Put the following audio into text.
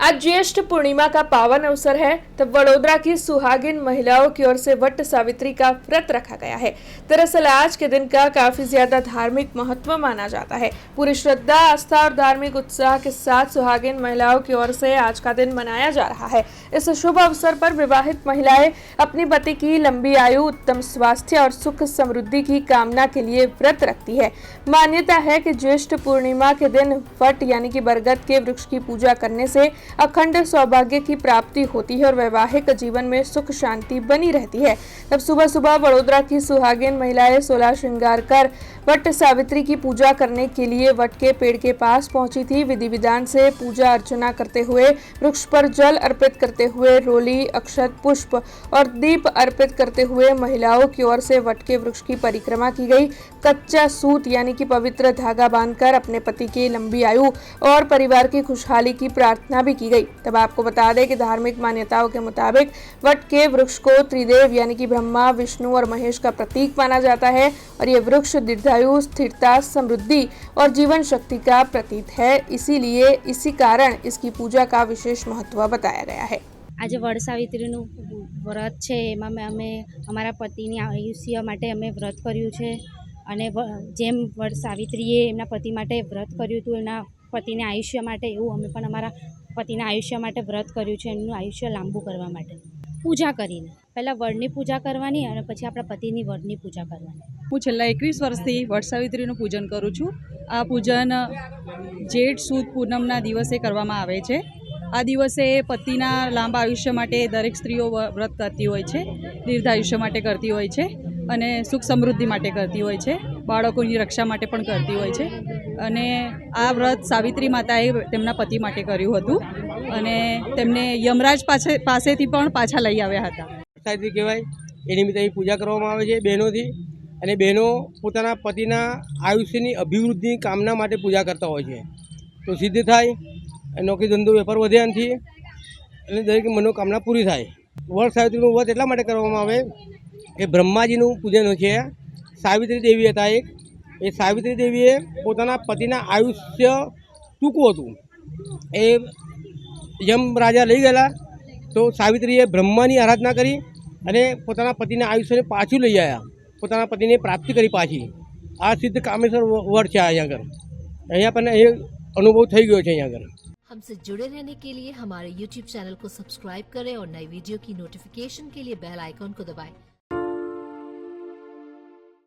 आज ज्येष्ठ पूर्णिमा का पावन अवसर है, तब वडोदरा की सुहागिन महिलाओं की ओर से वट सावित्री का व्रत रखा गया है। दरअसल आज के दिन का काफी ज्यादा धार्मिक महत्व माना जाता है। पूरी श्रद्धा, आस्था और धार्मिक उत्साह के साथ सुहागिन महिलाओं की ओर से आज का दिन मनाया जा रहा है। इस शुभ अवसर पर विवाहित महिलाएं अपनी पति की लंबी आयु, उत्तम स्वास्थ्य और सुख समृद्धि की कामना के लिए व्रत रखती है। मान्यता है कि ज्येष्ठ पूर्णिमा के दिन वट यानी कि बरगद के वृक्ष की पूजा करने से अखंड सौभाग्य की प्राप्ति होती है और वैवाहिक जीवन में सुख शांति बनी रहती है। तब सुबह सुबह वडोदरा की सुहागिन महिलाएं 16 श्रृंगार कर वट सावित्री की पूजा करने के लिए वट के पेड़ के पास पहुंची थी। विधि विधान से पूजा अर्चना करते हुए, वृक्ष पर जल अर्पित करते हुए, रोली, अक्षत, पुष्प और दीप अर्पित करते हुए महिलाओं की ओर से वट के वृक्ष की परिक्रमा की गई। कच्चा सूत यानी कि पवित्र धागा बांधकर अपने पति की लंबी आयु और परिवार की खुशहाली की प्रार्थना भी की गई। तब आपको बता दें कि धार्मिक मान्यताओं के मुताबिक वट के वृक्ष को त्रिदेव यानी कि ब्रह्मा, विष्णु और महेश का प्रतीक माना जाता है और ये वृक्ष दीर्घायु, स्थिरता, समृद्धि और जीवन शक्ति का प्रतीक है। इसीलिए इसी कारण इसकी पूजा का विशेष महत्व बताया गया है। आज वड सावित्रीનું વ્રત છે, એમાં અમે અમારા પતિની આયુષ્ય માટે અમે વ્રત કર્યું છે અને જેમ વડ સાવિત્રીએ એમના પતિ માટે વ્રત કર્યું હતું, એમના પતિને આયુષ્ય માટે, એવું અમે પણ અમારા પતિના આયુષ્ય માટે વ્રત કર્યું છે, એમનું આયુષ્ય લાંબુ કરવા માટે। પૂજા કરીને પહેલાં વડની પૂજા કરવાની અને પછી આપણા પતિની વડની પૂજા કરવાની। હું છેલ્લા 21 વર્ષથી વડ સાવિત્રીનું પૂજન કરું છું। આ પૂજન જેઠ સુદ પૂનમના દિવસે કરવામાં આવે છે। આ દિવસે પતિના લાંબા આયુષ્ય માટે દરેક સ્ત્રીઓ વ્રત કરતી હોય છે, દીર્ઘાયુષ્ય માટે કરતી હોય છે અને સુખ સમૃદ્ધિ માટે કરતી હોય છે, બાળકોની રક્ષા માટે પણ કરતી હોય છે। અને આ વ્રત સાવિત્રી માતાએ તેમના પતિ માટે કર્યું હતું અને તેમને યમરાજ પાસેથી પણ પાછા લઈ આવ્યા હતા। સાવિત્રી કહેવાય એ નિમિત્તે અહીં પૂજા કરવામાં આવે છે બહેનોથી, અને બહેનો પોતાના પતિના આયુષ્યની અભિવૃદ્ધિની કામના માટે પૂજા કરતા હોય છે, તો સિદ્ધ થાય, નોકરી ધંધો વેપાર વધે એનાથી, અને દરેક મનોકામના પૂરી થાય। વડ સાવિત્રીનું વ્રત એટલા માટે કરવામાં આવે કે બ્રહ્માજીનું પૂજન છે। સાવિત્રી દેવી હતા એક, એ સાવિત્રી દેવીએ પોતાના પતિના આયુષ્ય ટૂંકું હતું, એ યમ રાજા લઈ ગયેલા, તો સાવિત્રીએ બ્રહ્માની આરાધના કરી અને પોતાના પતિના આયુષ્યને પાછું લઈ આવ્યા, પોતાના પતિને પ્રાપ્તિ કરી પાછી। આ સિદ્ધ કામેશ્વર વડ છે। અહીંયા આગળ અહીંયા પણ એ અનુભવ થઈ ગયો છે। અહીંયા આગળ हमसे जुड़े रहने के लिए हमारे YouTube चैनल को सब्सक्राइब करें और नई वीडियो की नोटिफिकेशन के लिए बेल आइकॉन को दबाएं।